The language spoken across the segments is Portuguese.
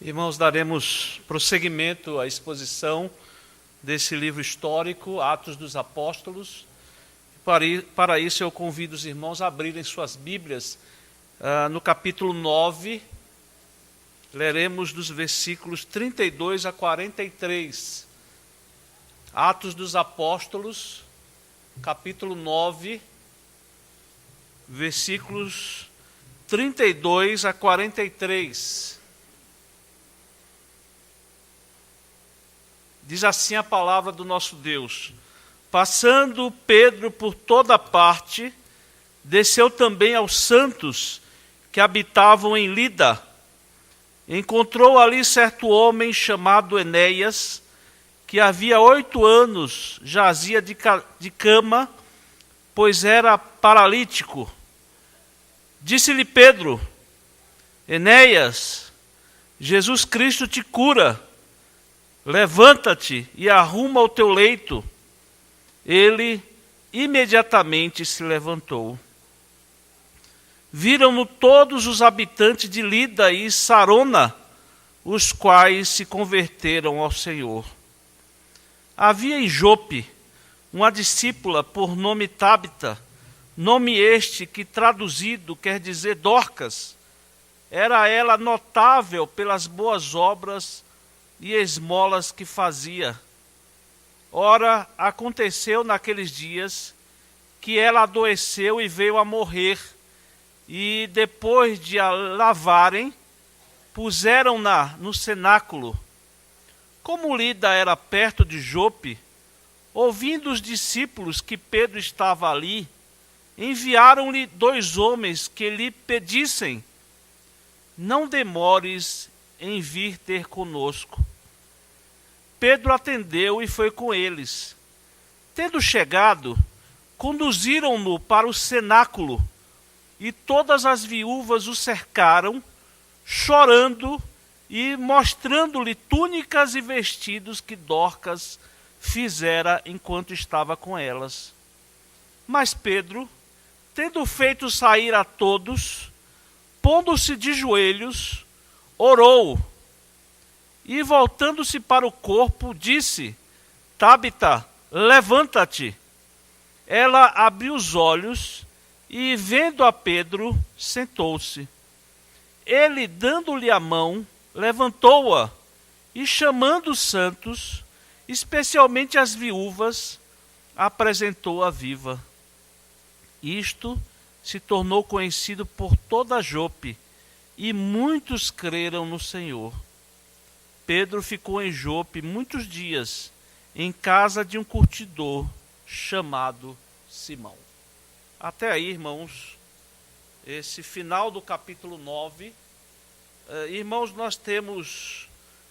Irmãos, daremos prosseguimento à exposição desse livro histórico, Atos dos Apóstolos. Para isso, eu convido os irmãos a abrirem suas Bíblias no capítulo 9. Leremos dos versículos 32 a 43. Atos dos Apóstolos, capítulo 9, versículos 32 a 43. Diz assim a palavra do nosso Deus: passando Pedro por toda parte, desceu também aos santos que habitavam em Lida. Encontrou ali certo homem chamado Enéas, que havia 8 anos jazia de cama, pois era paralítico. Disse-lhe Pedro: Enéas, Jesus Cristo te cura. Levanta-te e arruma o teu leito. Ele imediatamente se levantou. Viram-no todos os habitantes de Lida e Sarona, os quais se converteram ao Senhor. Havia em Jope uma discípula por nome Tabita, nome este que traduzido quer dizer Dorcas. Era ela notável pelas boas obras e esmolas que fazia. Ora, aconteceu naqueles dias que ela adoeceu e veio a morrer, e depois de a lavarem, puseram-na no cenáculo. Como Lida era perto de Jope, ouvindo os discípulos que Pedro estava ali, enviaram-lhe 2 homens que lhe pedissem: não demores em vir ter conosco. Pedro atendeu e foi com eles. Tendo chegado, conduziram-no para o cenáculo, e todas as viúvas o cercaram, chorando e mostrando-lhe túnicas e vestidos que Dorcas fizera enquanto estava com elas. Mas Pedro, tendo feito sair a todos, pondo-se de joelhos, orou, e voltando-se para o corpo, disse: Tabita, levanta-te. Ela abriu os olhos e, vendo a Pedro, sentou-se. Ele, dando-lhe a mão, levantou-a e, chamando os santos, especialmente as viúvas, apresentou-a viva. Isto se tornou conhecido por toda Jope, e muitos creram no Senhor. Pedro ficou em Jope muitos dias, em casa de um curtidor chamado Simão. Até aí, irmãos, esse final do capítulo 9. Irmãos,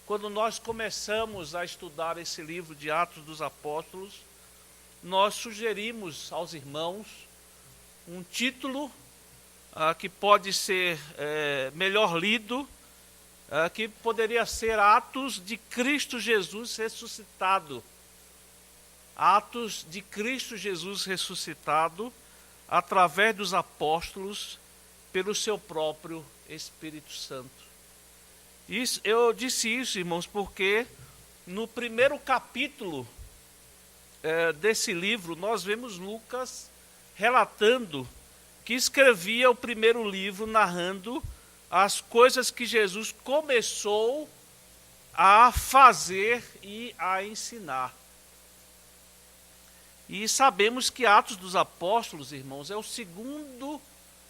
quando nós começamos a estudar esse livro de Atos dos Apóstolos, nós sugerimos aos irmãos um título que pode ser melhor lido, que poderia ser Atos de Cristo Jesus ressuscitado. Atos de Cristo Jesus ressuscitado através dos apóstolos pelo seu próprio Espírito Santo. Eu disse isso, irmãos, porque no primeiro capítulo desse livro nós vemos Lucas relatando que escrevia o primeiro livro narrando as coisas que Jesus começou a fazer e a ensinar. E sabemos que Atos dos Apóstolos, irmãos, é o segundo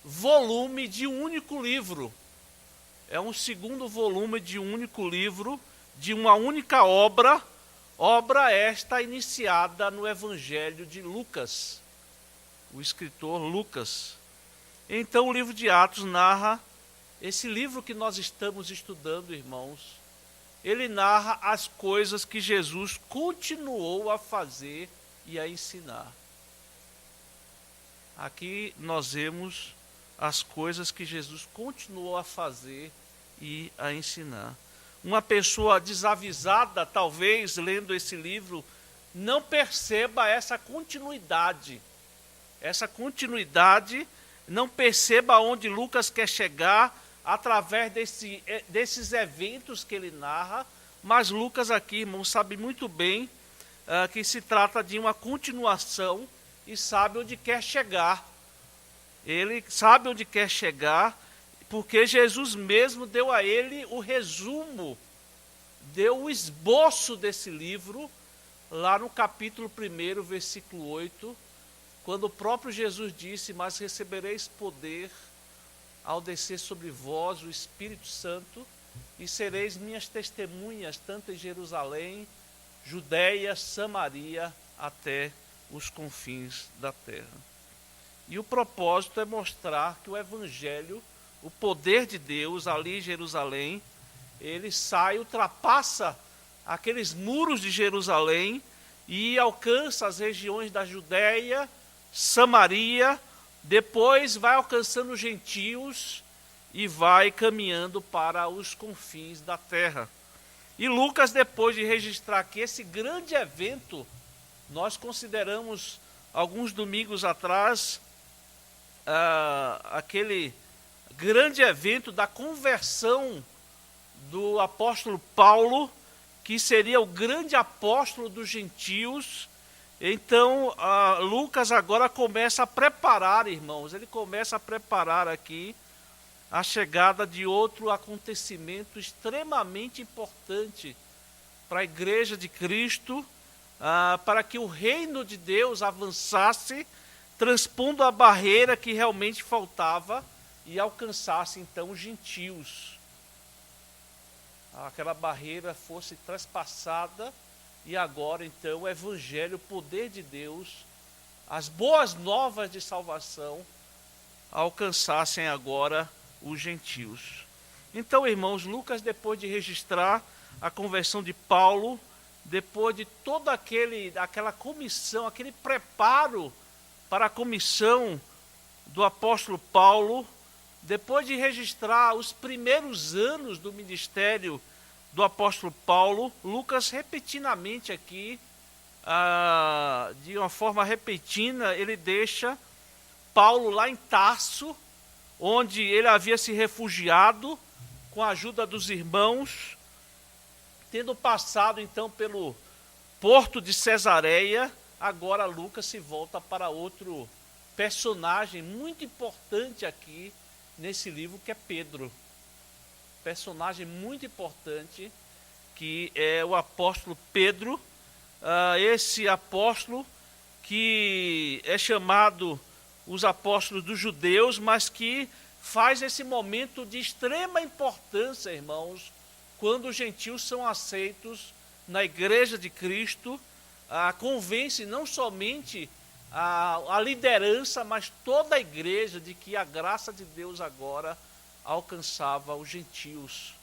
volume de um único livro. É um segundo volume de um único livro, de uma única obra esta iniciada no Evangelho de Lucas, o escritor Lucas. Então o livro de Atos narra, esse livro que nós estamos estudando, irmãos, ele narra as coisas que Jesus continuou a fazer e a ensinar. Aqui nós vemos as coisas que Jesus continuou a fazer e a ensinar. Uma pessoa desavisada, talvez, lendo esse livro, não perceba essa continuidade. Não perceba aonde Lucas quer chegar através desses eventos que ele narra, mas Lucas aqui, irmão, sabe muito bem que se trata de uma continuação e sabe onde quer chegar. Ele sabe onde quer chegar, porque Jesus mesmo deu a ele o resumo, deu o esboço desse livro, lá no capítulo 1, versículo 8, quando o próprio Jesus disse: mas recebereis poder ao descer sobre vós o Espírito Santo, e sereis minhas testemunhas, tanto em Jerusalém, Judeia, Samaria, até os confins da terra. E o propósito é mostrar que o Evangelho, o poder de Deus ali em Jerusalém, ele sai, ultrapassa aqueles muros de Jerusalém e alcança as regiões da Judeia, Samaria, depois vai alcançando os gentios e vai caminhando para os confins da terra. E Lucas, depois de registrar aqui esse grande evento, nós consideramos alguns domingos atrás aquele grande evento da conversão do apóstolo Paulo, que seria o grande apóstolo dos gentios. Então, Lucas agora começa a preparar, irmãos, ele começa a preparar aqui a chegada de outro acontecimento extremamente importante para a igreja de Cristo, para que o reino de Deus avançasse, transpondo a barreira que realmente faltava e alcançasse então os gentios. Aquela barreira fosse traspassada e agora então o evangelho, o poder de Deus, as boas novas de salvação alcançassem agora os gentios. Então, irmãos, Lucas, depois de registrar a conversão de Paulo, depois de toda aquela comissão, aquele preparo para a comissão do apóstolo Paulo, depois de registrar os primeiros anos do ministério do apóstolo Paulo, Lucas repetidamente aqui, de uma forma repentina, ele deixa Paulo lá em Tarso, onde ele havia se refugiado com a ajuda dos irmãos, tendo passado então pelo porto de Cesareia. Agora Lucas se volta para outro personagem muito importante aqui nesse livro, que é Pedro. Personagem muito importante, que é o apóstolo Pedro, esse apóstolo que é chamado os apóstolos dos judeus, mas que faz esse momento de extrema importância, irmãos, quando os gentios são aceitos na igreja de Cristo, convence não somente a liderança, mas toda a igreja de que a graça de Deus agora alcançava os gentios.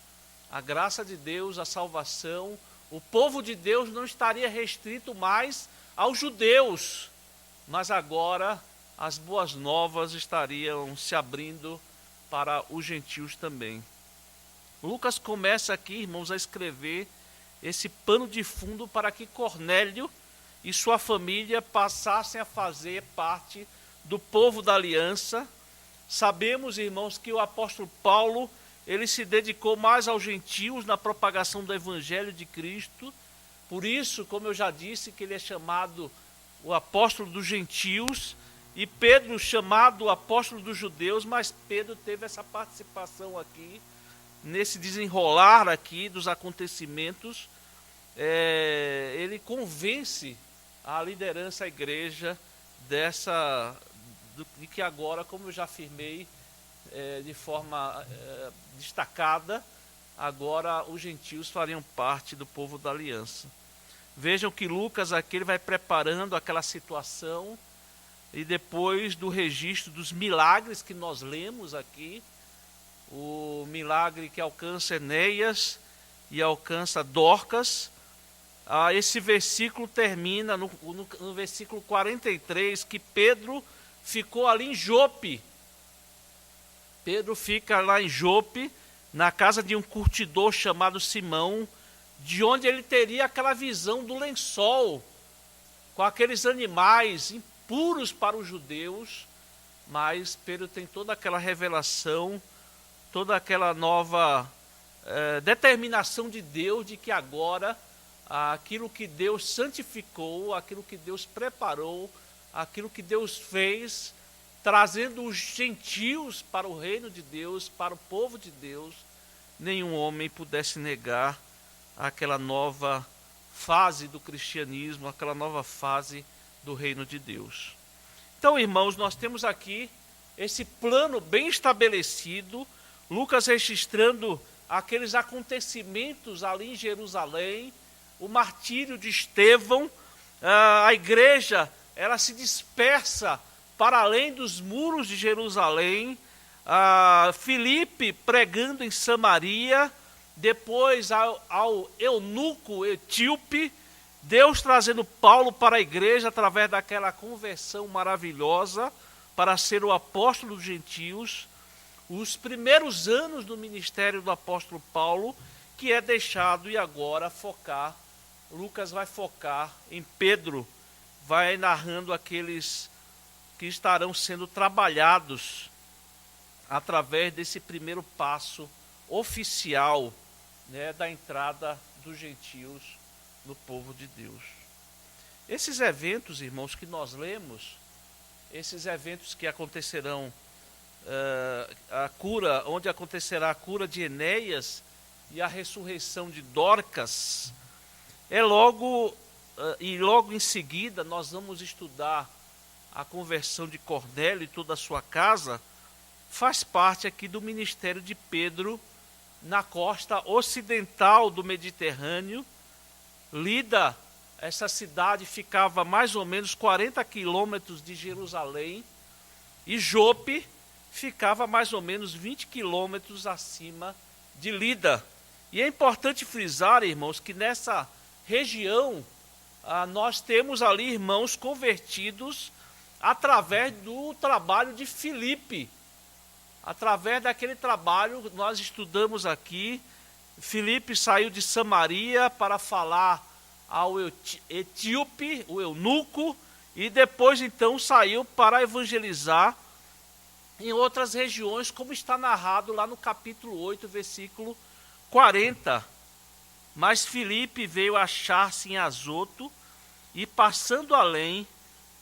A graça de Deus, a salvação, o povo de Deus não estaria restrito mais aos judeus, mas agora as boas novas estariam se abrindo para os gentios também. Lucas começa aqui, irmãos, a escrever esse pano de fundo para que Cornélio e sua família passassem a fazer parte do povo da aliança. Sabemos, irmãos, que o apóstolo Paulo, ele se dedicou mais aos gentios na propagação do evangelho de Cristo. Por isso, como eu já disse, que ele é chamado o apóstolo dos gentios, e Pedro chamado o apóstolo dos judeus, mas Pedro teve essa participação aqui, nesse desenrolar aqui dos acontecimentos. Ele convence a liderança, a igreja, de que agora, como eu já afirmei de forma destacada, agora os gentios fariam parte do povo da aliança. Vejam que Lucas aqui ele vai preparando aquela situação, e depois do registro dos milagres que nós lemos aqui, o milagre que alcança Enéas e alcança Dorcas, esse versículo termina no versículo 43, que Pedro ficou ali em Jope. Pedro fica lá em Jope, na casa de um curtidor chamado Simão, de onde ele teria aquela visão do lençol, com aqueles animais impuros para os judeus. Mas Pedro tem toda aquela revelação toda aquela nova determinação de Deus de que agora aquilo que Deus santificou, aquilo que Deus preparou, aquilo que Deus fez, trazendo os gentios para o reino de Deus, para o povo de Deus, nenhum homem pudesse negar aquela nova fase do cristianismo, aquela nova fase do reino de Deus. Então, irmãos, nós temos aqui esse plano bem estabelecido, Lucas registrando aqueles acontecimentos ali em Jerusalém, o martírio de Estevão, a igreja, ela se dispersa para além dos muros de Jerusalém, Filipe pregando em Samaria, depois ao eunuco etíope, Deus trazendo Paulo para a igreja através daquela conversão maravilhosa para ser o apóstolo dos gentios, os primeiros anos do ministério do apóstolo Paulo, que é deixado e agora focar, Lucas vai focar em Pedro, vai narrando aqueles que estarão sendo trabalhados através desse primeiro passo oficial, né, da entrada dos gentios no povo de Deus. Esses eventos, irmãos, que nós lemos, esses eventos que acontecerão, onde acontecerá a cura de Enéas e a ressurreição de Dorcas, logo em seguida nós vamos estudar a conversão de Cornélio e toda a sua casa, faz parte aqui do ministério de Pedro na costa ocidental do Mediterrâneo. Lida, essa cidade ficava mais ou menos 40 quilômetros de Jerusalém, e Jope ficava mais ou menos 20 quilômetros acima de Lida. E é importante frisar, irmãos, que nessa região nós temos ali irmãos convertidos através do trabalho de Filipe. Através daquele trabalho, nós estudamos aqui, Filipe saiu de Samaria para falar ao etíope, o eunuco, e depois então saiu para evangelizar em outras regiões, como está narrado lá no capítulo 8, versículo 40. Mas Filipe veio achar-se em Azoto e, passando além,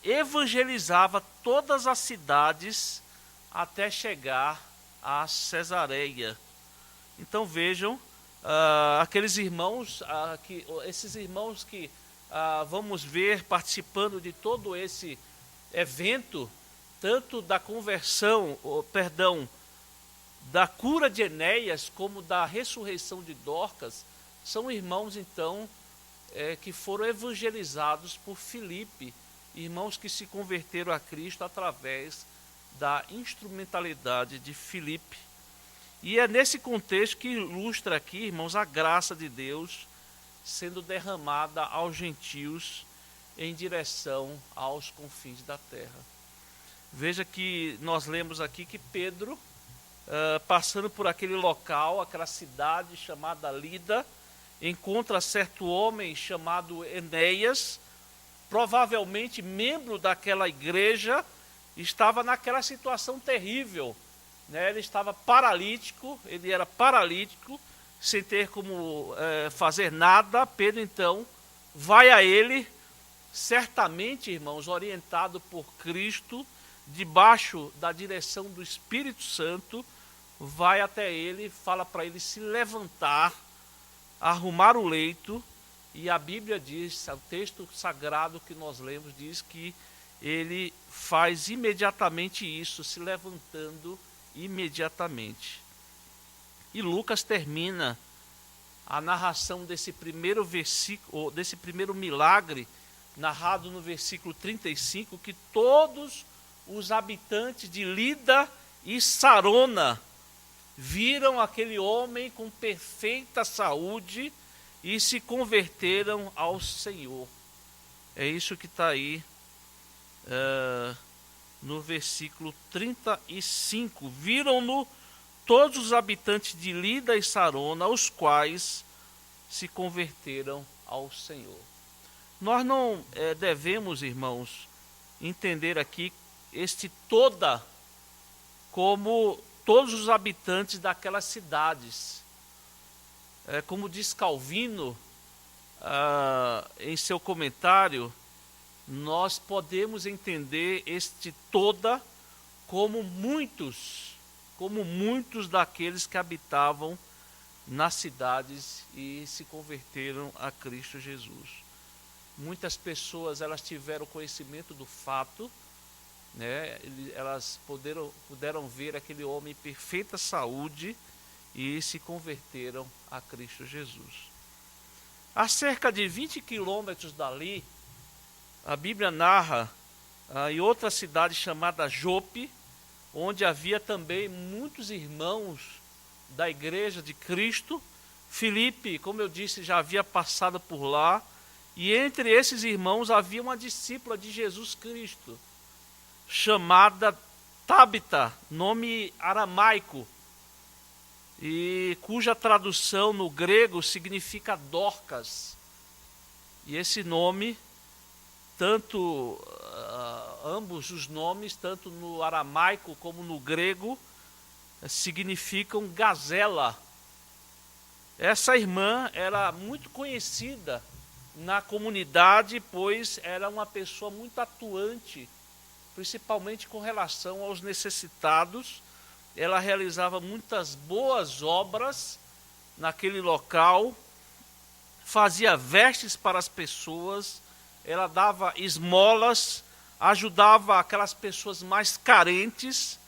evangelizava todas as cidades até chegar a Cesareia. Então vejam, aqueles irmãos, esses irmãos que vamos ver participando de todo esse evento, tanto da da cura de Enéas, como da ressurreição de Dorcas, são irmãos então que foram evangelizados por Filipe, irmãos que se converteram a Cristo através da instrumentalidade de Filipe. E é nesse contexto que ilustra aqui, irmãos, a graça de Deus sendo derramada aos gentios em direção aos confins da terra. Veja que nós lemos aqui que Pedro, passando por aquele local, aquela cidade chamada Lida, encontra certo homem chamado Enéas, provavelmente membro daquela igreja, estava naquela situação terrível, né? Ele estava paralítico, ele era paralítico, sem ter como fazer nada. Pedro então vai a ele, certamente, irmãos, orientado por Cristo, debaixo da direção do Espírito Santo, vai até ele, fala para ele se levantar, arrumar o leito, e a Bíblia diz, o texto sagrado que nós lemos diz que ele faz imediatamente isso, se levantando imediatamente. E Lucas termina a narração desse primeiro versículo, desse primeiro milagre, narrado no versículo 35, que todos os habitantes de Lida e Sarona viram aquele homem com perfeita saúde e se converteram ao Senhor. É isso que está aí no versículo 35. Viram-no todos os habitantes de Lida e Sarona, os quais se converteram ao Senhor. Nós não devemos, irmãos, entender aqui este toda como todos os habitantes daquelas cidades. Como diz Calvino em seu comentário, nós podemos entender este toda como muitos daqueles que habitavam nas cidades e se converteram a Cristo Jesus. Muitas pessoas, elas tiveram conhecimento do fato, né? Elas puderam ver aquele homem em perfeita saúde e se converteram a Cristo Jesus. A cerca de 20 quilômetros dali, a Bíblia narra em outra cidade chamada Jope, onde havia também muitos irmãos da igreja de Cristo. Filipe, como eu disse, já havia passado por lá, e entre esses irmãos havia uma discípula de Jesus Cristo, chamada Tábita, nome aramaico, e cuja tradução no grego significa Dorcas. E esse nome, ambos os nomes, tanto no aramaico como no grego, significam gazela. Essa irmã era muito conhecida na comunidade, pois era uma pessoa muito atuante, principalmente com relação aos necessitados. Ela realizava muitas boas obras naquele local, fazia vestes para as pessoas, ela dava esmolas, ajudava aquelas pessoas mais carentes.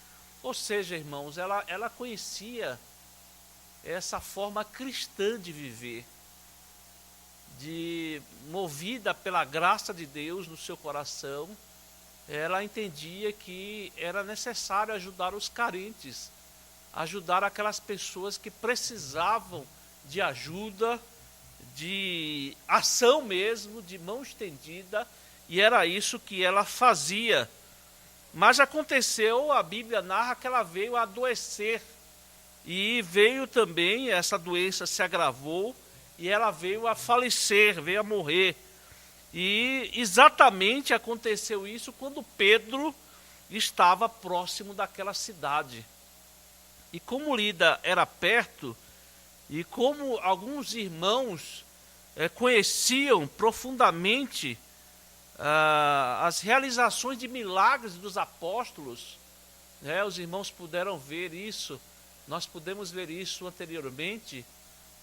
Ou seja, irmãos, ela conhecia essa forma cristã de viver, movida pela graça de Deus no seu coração. Ela entendia que era necessário ajudar os carentes, ajudar aquelas pessoas que precisavam de ajuda, de ação mesmo, de mão estendida, e era isso que ela fazia. Mas aconteceu, a Bíblia narra que ela veio a adoecer, e veio também, essa doença se agravou, e ela veio a falecer, veio a morrer. E exatamente aconteceu isso quando Pedro estava próximo daquela cidade. E como Lida era perto, e como alguns irmãos conheciam profundamente as realizações de milagres dos apóstolos, os irmãos puderam ver isso, nós pudemos ver isso anteriormente,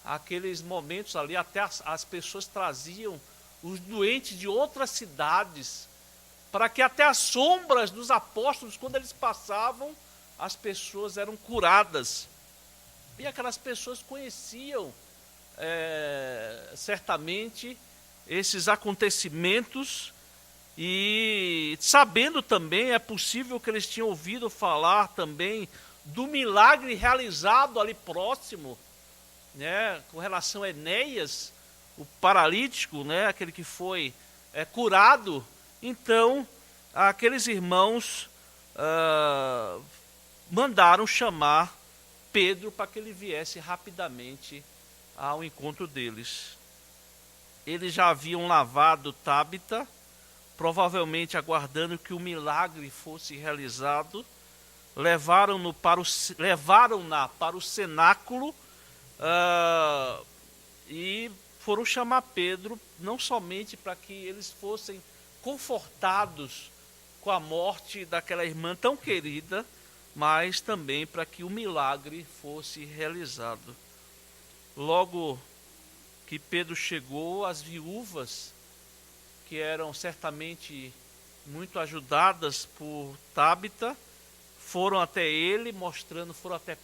aqueles momentos ali, até as pessoas traziam os doentes de outras cidades, para que até as sombras dos apóstolos, quando eles passavam, as pessoas eram curadas. E aquelas pessoas conheciam certamente esses acontecimentos, e sabendo também, é possível que eles tinham ouvido falar também do milagre realizado ali próximo, com relação a Enéas, o paralítico, aquele que foi curado. Então, aqueles irmãos mandaram chamar Pedro para que ele viesse rapidamente ao encontro deles. Eles já haviam lavado Tábita, provavelmente aguardando que o milagre fosse realizado. Levaram-na para o cenáculo e foram chamar Pedro, não somente para que eles fossem confortados com a morte daquela irmã tão querida, mas também para que o milagre fosse realizado. Logo que Pedro chegou, as viúvas, que eram certamente muito ajudadas por Tábita, foram até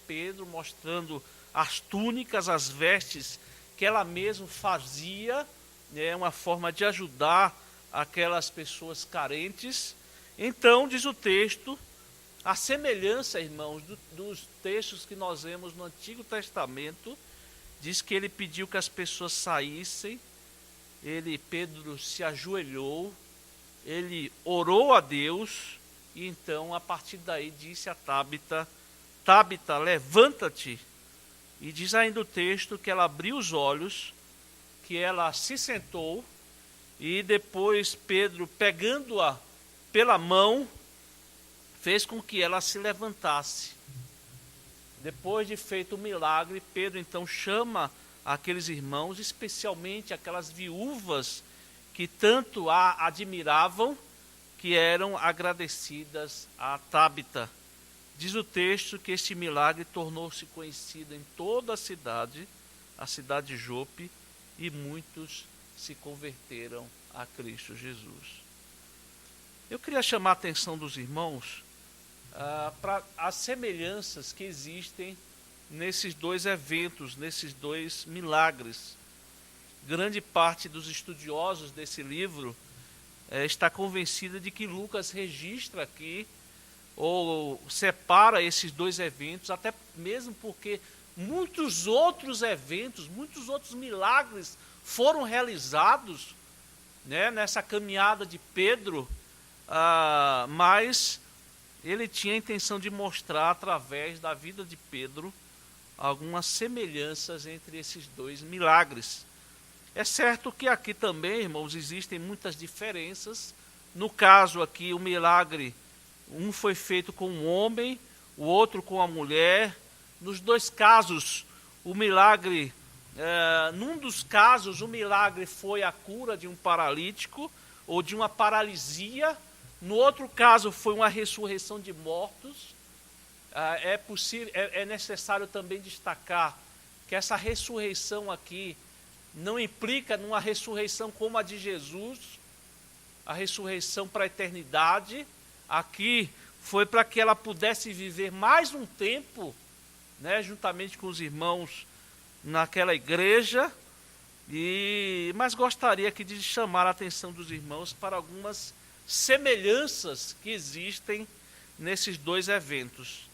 Pedro, mostrando as túnicas, as vestes que ela mesma fazia, uma forma de ajudar aquelas pessoas carentes. Então, diz o texto, a semelhança, irmãos, dos textos que nós vemos no Antigo Testamento, diz que ele pediu que as pessoas saíssem, Pedro se ajoelhou, ele orou a Deus, e então, a partir daí, disse a Tábita, Tábita, levanta-te. E diz ainda o texto que ela abriu os olhos, que ela se sentou, e depois Pedro, pegando-a pela mão, fez com que ela se levantasse. Depois de feito o milagre, Pedro então chama aqueles irmãos, especialmente aquelas viúvas que tanto a admiravam, que eram agradecidas a Tábita. Diz o texto que este milagre tornou-se conhecido em toda a cidade de Jope, e muitos se converteram a Cristo Jesus. Eu queria chamar a atenção dos irmãos para as semelhanças que existem nesses dois eventos, nesses dois milagres. Grande parte dos estudiosos desse livro está convencida de que Lucas registra aqui, ou separa esses dois eventos, até mesmo porque muitos outros eventos, muitos outros milagres foram realizados, né, nessa caminhada de Pedro, mas ele tinha a intenção de mostrar, através da vida de Pedro, algumas semelhanças entre esses dois milagres. É certo que aqui também, irmãos, existem muitas diferenças. No caso aqui, o milagre, um foi feito com um homem, o outro com a mulher. Nos dois casos, o milagre, num dos casos, o milagre foi a cura de um paralítico ou de uma paralisia. No outro caso, foi uma ressurreição de mortos. É necessário também destacar que essa ressurreição aqui não implica numa ressurreição como a de Jesus, a ressurreição para a eternidade. Aqui foi para que ela pudesse viver mais um tempo, né, juntamente com os irmãos naquela igreja. Mas gostaria aqui de chamar a atenção dos irmãos para algumas semelhanças que existem nesses dois eventos.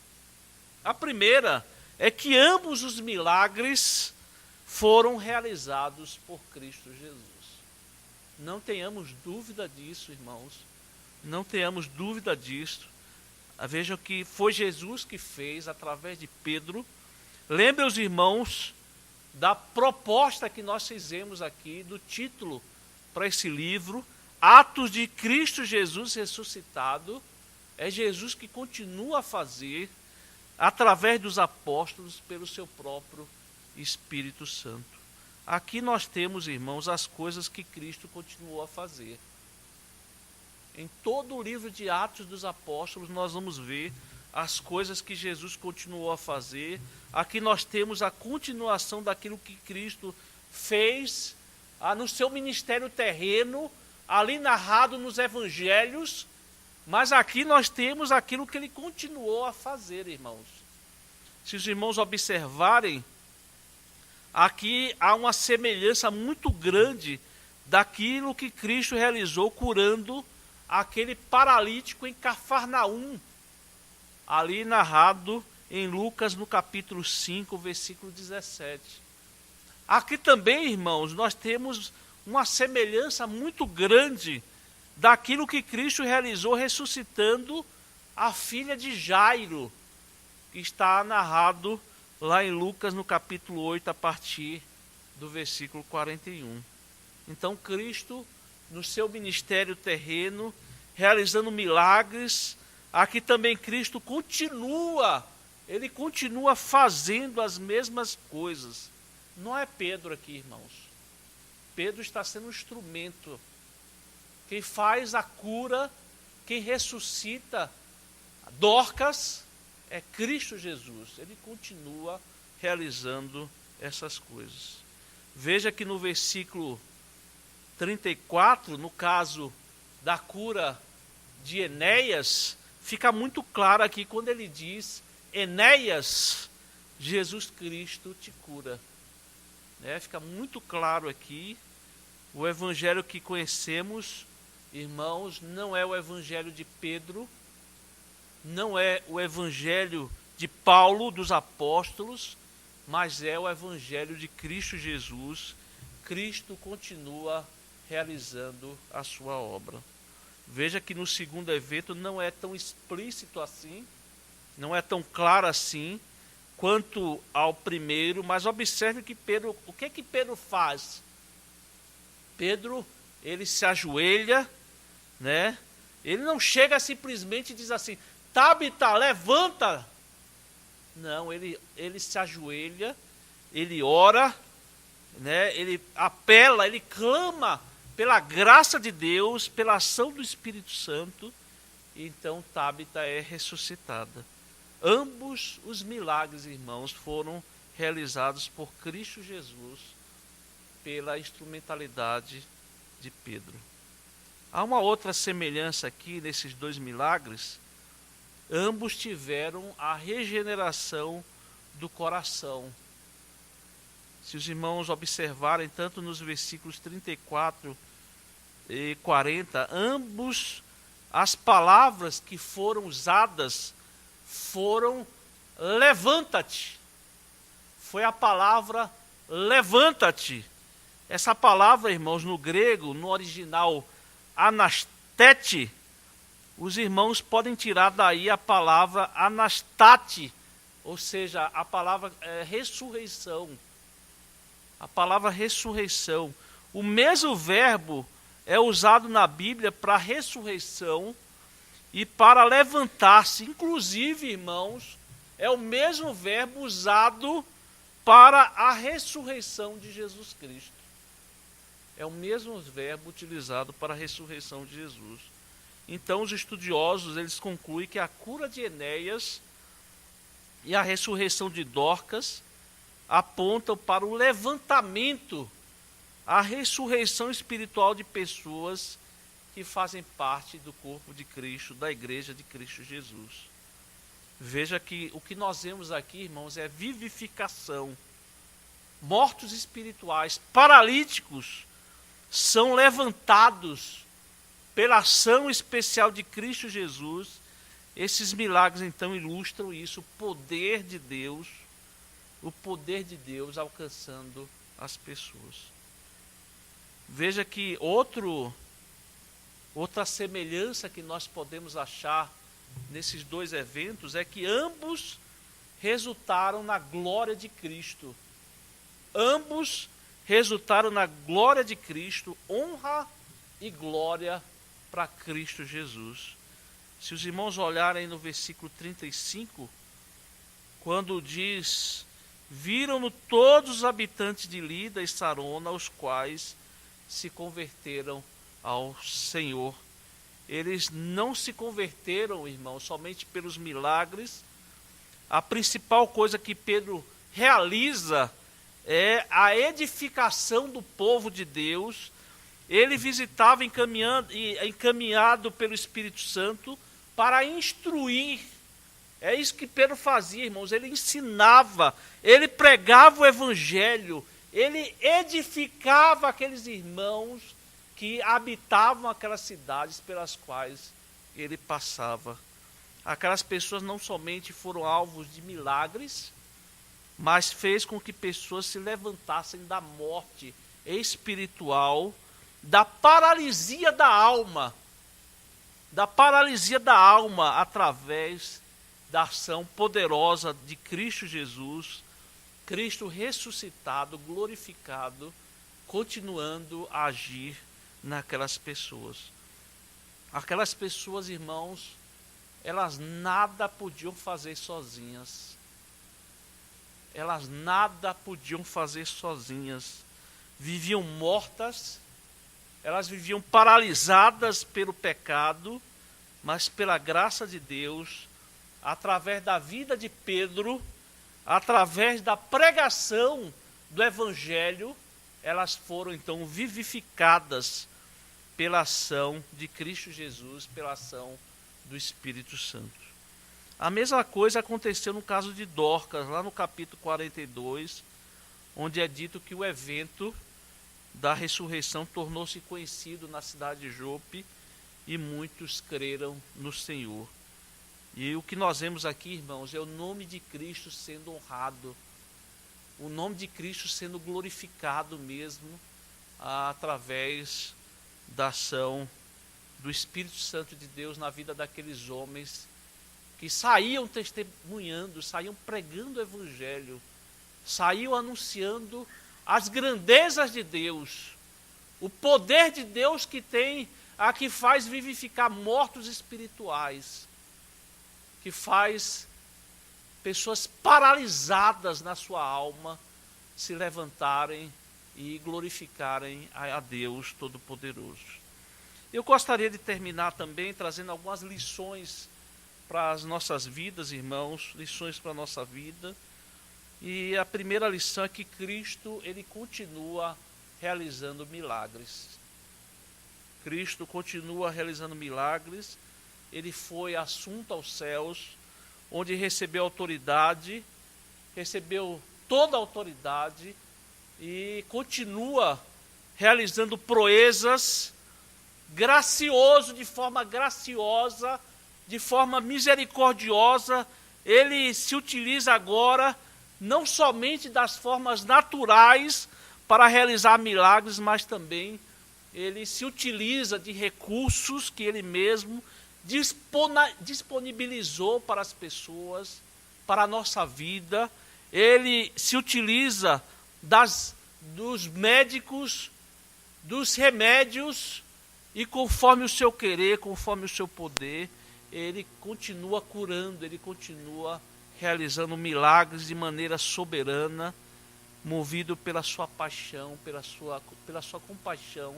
A primeira é que ambos os milagres foram realizados por Cristo Jesus. Não tenhamos dúvida disso, irmãos. Não tenhamos dúvida disso. Vejam que foi Jesus que fez através de Pedro. Lembre os irmãos da proposta que nós fizemos aqui, do título para esse livro, Atos de Cristo Jesus ressuscitado. É Jesus que continua a fazer, através dos apóstolos, pelo seu próprio Espírito Santo. Aqui nós temos, irmãos, as coisas que Cristo continuou a fazer. Em todo o livro de Atos dos Apóstolos, nós vamos ver as coisas que Jesus continuou a fazer. Aqui nós temos a continuação daquilo que Cristo fez no seu ministério terreno, ali narrado nos evangelhos, mas aqui nós temos aquilo que ele continuou a fazer, irmãos. Se os irmãos observarem, aqui há uma semelhança muito grande daquilo que Cristo realizou curando aquele paralítico em Cafarnaum, ali narrado em Lucas no capítulo 5, versículo 17. Aqui também, irmãos, nós temos uma semelhança muito grande daquilo que Cristo realizou ressuscitando a filha de Jairo, que está narrado lá em Lucas no capítulo 8, a partir do versículo 41. Então Cristo, no seu ministério terreno, realizando milagres, aqui também Cristo continua fazendo as mesmas coisas. Não é Pedro aqui, irmãos. Pedro está sendo um instrumento. Quem faz a cura, quem ressuscita Dorcas, é Cristo Jesus. Ele continua realizando essas coisas. Veja que no versículo 34, no caso da cura de Enéas, fica muito claro aqui quando ele diz: Enéas, Jesus Cristo te cura. Fica muito claro aqui. O evangelho que conhecemos, irmãos, não é o evangelho de Pedro, não é o evangelho de Paulo, dos apóstolos, mas é o evangelho de Cristo Jesus. Cristo continua realizando a sua obra. Veja que no segundo evento não é tão explícito assim, não é tão claro assim quanto ao primeiro, mas observe que Pedro, o que é que Pedro faz? Pedro, ele se ajoelha, né? Ele não chega simplesmente e diz assim: Tabita, levanta. Não, ele se ajoelha, ele ora, né? Ele apela, ele clama pela graça de Deus, pela ação do Espírito Santo, e então Tabita é ressuscitada. Ambos os milagres, irmãos, foram realizados por Cristo Jesus, pela instrumentalidade de Pedro. Há uma outra semelhança aqui nesses dois milagres. Ambos tiveram a regeneração do coração. Se os irmãos observarem, tanto nos versículos 34 e 40, ambos as palavras que foram usadas foram levanta-te. Foi a palavra levanta-te. Essa palavra, irmãos, no grego, no original anastete, os irmãos podem tirar daí a palavra anastate, ou seja, a palavra ressurreição. A palavra ressurreição. O mesmo verbo é usado na Bíblia para ressurreição e para levantar-se. Inclusive, irmãos, é o mesmo verbo usado para a ressurreição de Jesus Cristo. É o mesmo verbo utilizado para a ressurreição de Jesus. Então, os estudiosos, eles concluem que a cura de Enéas e a ressurreição de Dorcas apontam para o levantamento, a ressurreição espiritual de pessoas que fazem parte do corpo de Cristo, da igreja de Cristo Jesus. Veja que o que nós vemos aqui, irmãos, é vivificação. Mortos espirituais, paralíticos, são levantados pela ação especial de Cristo Jesus. Esses milagres, então, ilustram isso, o poder de Deus alcançando as pessoas. Veja que outra semelhança que nós podemos achar nesses dois eventos é que ambos resultaram na glória de Cristo. Ambos resultaram na glória de Cristo, honra e glória para Cristo Jesus. Se os irmãos olharem no versículo 35, quando diz: viram-no todos os habitantes de Lida e Sarona, os quais se converteram ao Senhor. Eles não se converteram, irmãos, somente pelos milagres. A principal coisa que Pedro realiza é a edificação do povo de Deus. Ele visitava encaminhado pelo Espírito Santo para instruir. É isso que Pedro fazia, irmãos. Ele ensinava, ele pregava o evangelho, ele edificava aqueles irmãos que habitavam aquelas cidades pelas quais ele passava. Aquelas pessoas não somente foram alvos de milagres, mas fez com que pessoas se levantassem da morte espiritual, da paralisia da alma, através da ação poderosa de Cristo Jesus, Cristo ressuscitado, glorificado, continuando a agir naquelas pessoas. Aquelas pessoas, irmãos, elas nada podiam fazer sozinhas. Elas nada podiam fazer sozinhas. Viviam mortas, elas viviam paralisadas pelo pecado, mas pela graça de Deus, através da vida de Pedro, através da pregação do Evangelho, elas foram então vivificadas pela ação de Cristo Jesus, pela ação do Espírito Santo. A mesma coisa aconteceu no caso de Dorcas, lá no capítulo 42, onde é dito que o evento da ressurreição tornou-se conhecido na cidade de Jope e muitos creram no Senhor. E o que nós vemos aqui, irmãos, é o nome de Cristo sendo honrado, o nome de Cristo sendo glorificado mesmo através da ação do Espírito Santo de Deus na vida daqueles homens que saíam testemunhando, saíam pregando o Evangelho, saíam anunciando as grandezas de Deus, o poder de Deus que faz vivificar mortos espirituais, que faz pessoas paralisadas na sua alma se levantarem e glorificarem a Deus Todo-Poderoso. Eu gostaria de terminar também trazendo algumas lições para as nossas vidas, irmãos, lições para a nossa vida. E a primeira lição é que Cristo, ele continua realizando milagres. Cristo continua realizando milagres. Ele foi assunto aos céus, onde recebeu autoridade, recebeu toda a autoridade e continua realizando proezas, gracioso, de forma graciosa, de forma misericordiosa. Ele se utiliza agora não somente das formas naturais para realizar milagres, mas também ele se utiliza de recursos que ele mesmo disponibilizou para as pessoas, para a nossa vida. Ele se utiliza dos médicos, dos remédios, e conforme o seu querer, conforme o seu poder, ele continua curando, ele continua realizando milagres de maneira soberana, movido pela sua paixão, pela sua compaixão,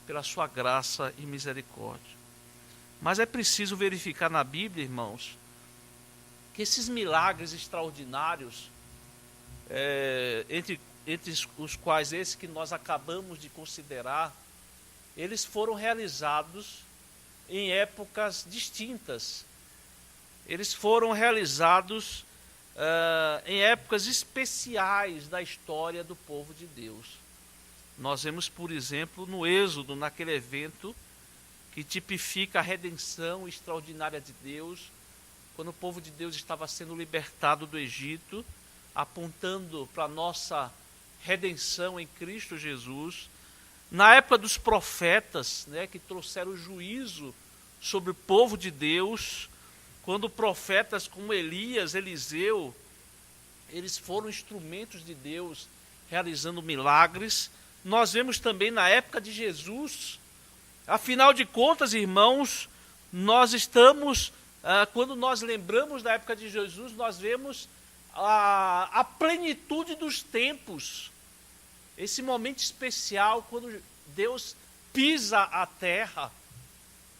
pela sua graça e misericórdia. Mas é preciso verificar na Bíblia, irmãos, que esses milagres extraordinários, entre os quais esse que nós acabamos de considerar, eles foram realizados em épocas distintas. Eles foram realizados em épocas especiais da história do povo de Deus. Nós vemos, por exemplo, no Êxodo, naquele evento que tipifica a redenção extraordinária de Deus, quando o povo de Deus estava sendo libertado do Egito, apontando para a nossa redenção em Cristo Jesus. Na época dos profetas, que trouxeram juízo sobre o povo de Deus, quando profetas como Elias, Eliseu, eles foram instrumentos de Deus realizando milagres. Nós vemos também na época de Jesus. Afinal de contas, irmãos, nós estamos, quando nós lembramos da época de Jesus, nós vemos a plenitude dos tempos. Esse momento especial, quando Deus pisa a terra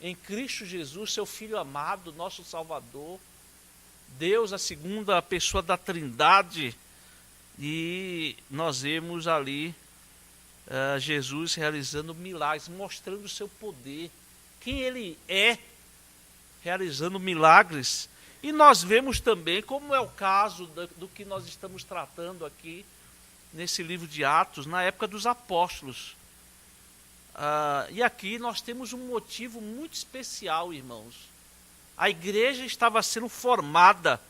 em Cristo Jesus, seu Filho amado, nosso Salvador, Deus, a segunda pessoa da Trindade, e nós vemos ali Jesus realizando milagres, mostrando o seu poder, quem ele é, realizando milagres. E nós vemos também, como é o caso do que nós estamos tratando aqui, nesse livro de Atos, na época dos apóstolos. E aqui nós temos um motivo muito especial, irmãos. A igreja estava sendo formada.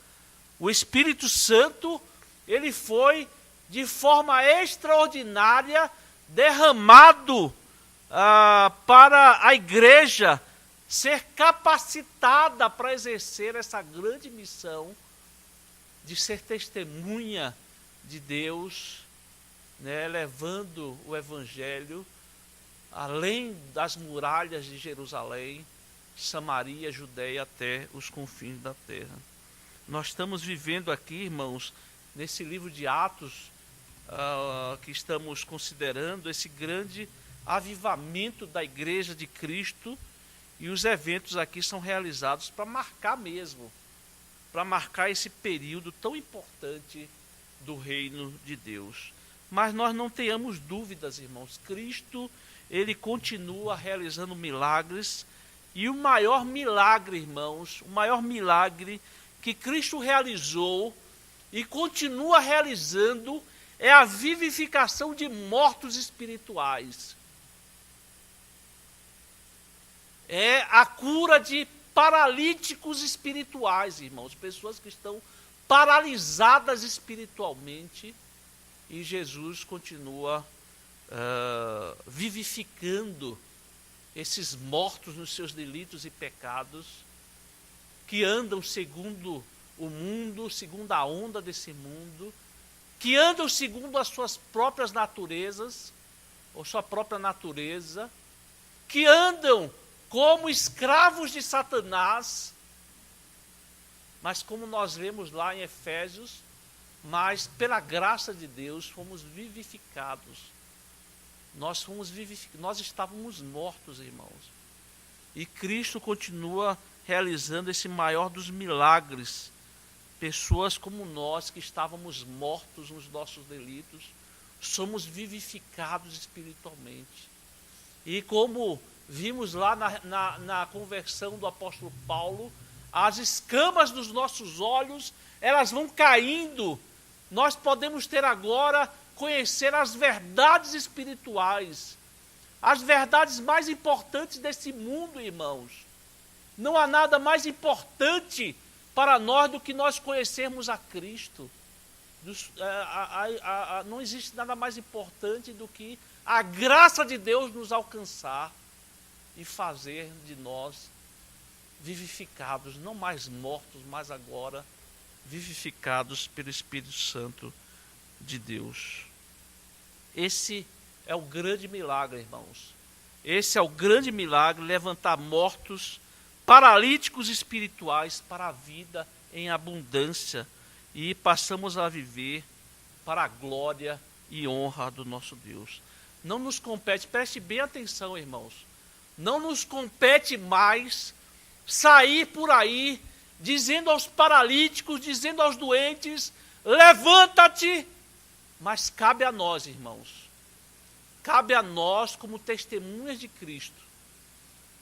O Espírito Santo, ele foi de forma extraordinária derramado para a igreja ser capacitada para exercer essa grande missão de ser testemunha de Deus, levando o Evangelho além das muralhas de Jerusalém, Samaria, Judeia, até os confins da terra. Nós estamos vivendo aqui, irmãos, nesse livro de Atos, que estamos considerando, esse grande avivamento da igreja de Cristo, e os eventos aqui são realizados para marcar mesmo, para marcar esse período tão importante do reino de Deus. Mas nós não tenhamos dúvidas, irmãos, Cristo, ele continua realizando milagres, e o maior milagre, irmãos, o maior milagre que Cristo realizou e continua realizando é a vivificação de mortos espirituais. É a cura de paralíticos espirituais, irmãos, pessoas que estão paralisadas espiritualmente, e Jesus continua vivificando esses mortos nos seus delitos e pecados, que andam segundo o mundo, segundo a onda desse mundo, que andam segundo as suas próprias naturezas, ou sua própria natureza, que andam como escravos de Satanás, mas como nós lemos lá em Efésios, mas pela graça de Deus fomos vivificados. Nós estávamos mortos, irmãos. E Cristo continua realizando esse maior dos milagres. Pessoas como nós, que estávamos mortos nos nossos delitos, somos vivificados espiritualmente. E como vimos lá na conversão do apóstolo Paulo, as escamas dos nossos olhos, elas vão caindo. Nós podemos ter agora, conhecer as verdades espirituais, as verdades mais importantes desse mundo, irmãos. Não há nada mais importante para nós do que nós conhecermos a Cristo. Não existe nada mais importante do que a graça de Deus nos alcançar e fazer de nós vivificados, não mais mortos, mas agora vivificados pelo Espírito Santo de Deus. Esse é o grande milagre, irmãos. Esse é o grande milagre, levantar mortos, paralíticos espirituais para a vida em abundância, e passamos a viver para a glória e honra do nosso Deus. Não nos compete, preste bem atenção, irmãos, não nos compete mais sair por aí dizendo aos paralíticos, dizendo aos doentes, levanta-te. Mas cabe a nós, irmãos, cabe a nós, como testemunhas de Cristo,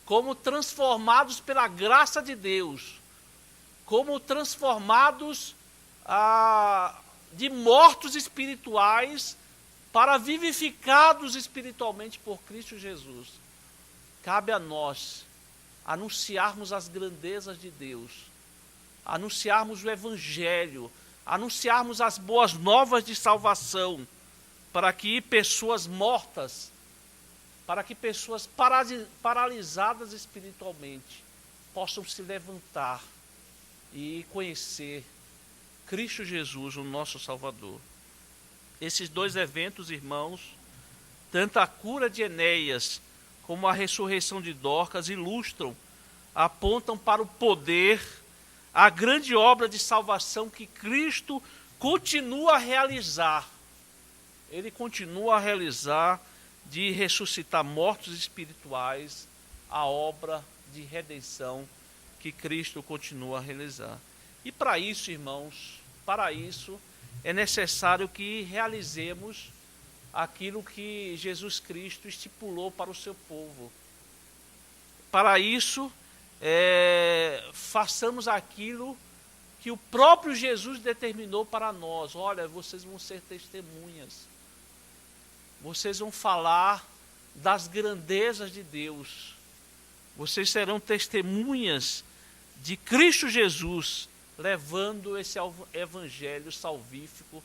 como transformados pela graça de Deus, como transformados de mortos espirituais para vivificados espiritualmente por Cristo Jesus. Cabe a nós anunciarmos as grandezas de Deus, anunciarmos o Evangelho, anunciarmos as boas novas de salvação, para que pessoas mortas, para que pessoas paralisadas espiritualmente possam se levantar e conhecer Cristo Jesus, o nosso Salvador. Esses dois eventos, irmãos, tanto a cura de Enéas como a ressurreição de Dorcas, ilustram, apontam para o poder, a grande obra de salvação que Cristo continua a realizar. Ele continua a realizar, de ressuscitar mortos espirituais, a obra de redenção que Cristo continua a realizar. E para isso, irmãos, para isso é necessário que realizemos aquilo que Jesus Cristo estipulou para o seu povo. Para isso, façamos aquilo que o próprio Jesus determinou para nós. Olha, vocês vão ser testemunhas. Vocês vão falar das grandezas de Deus. Vocês serão testemunhas de Cristo Jesus, levando esse evangelho salvífico,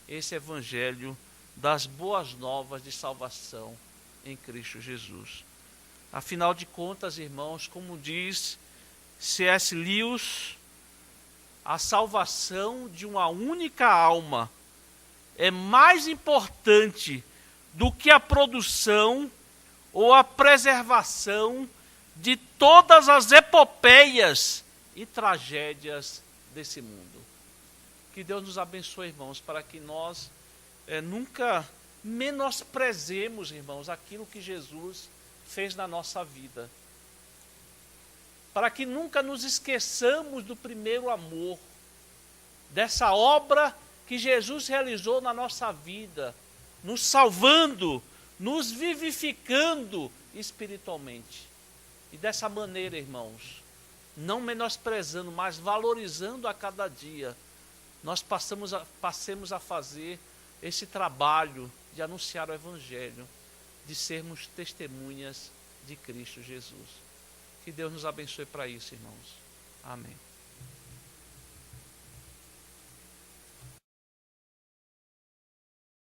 esse evangelho das boas novas de salvação em Cristo Jesus. Afinal de contas, irmãos, como diz C.S. Lewis, a salvação de uma única alma é mais importante do que a produção ou a preservação de todas as epopeias e tragédias desse mundo. Que Deus nos abençoe, irmãos, para que nós nunca menosprezemos, irmãos, aquilo que Jesus fez na nossa vida. Para que nunca nos esqueçamos do primeiro amor, dessa obra que Jesus realizou na nossa vida, nos salvando, nos vivificando espiritualmente. E dessa maneira, irmãos, não menosprezando, mas valorizando a cada dia, nós passemos a fazer esse trabalho de anunciar o Evangelho, de sermos testemunhas de Cristo Jesus. Que Deus nos abençoe para isso, irmãos. Amém.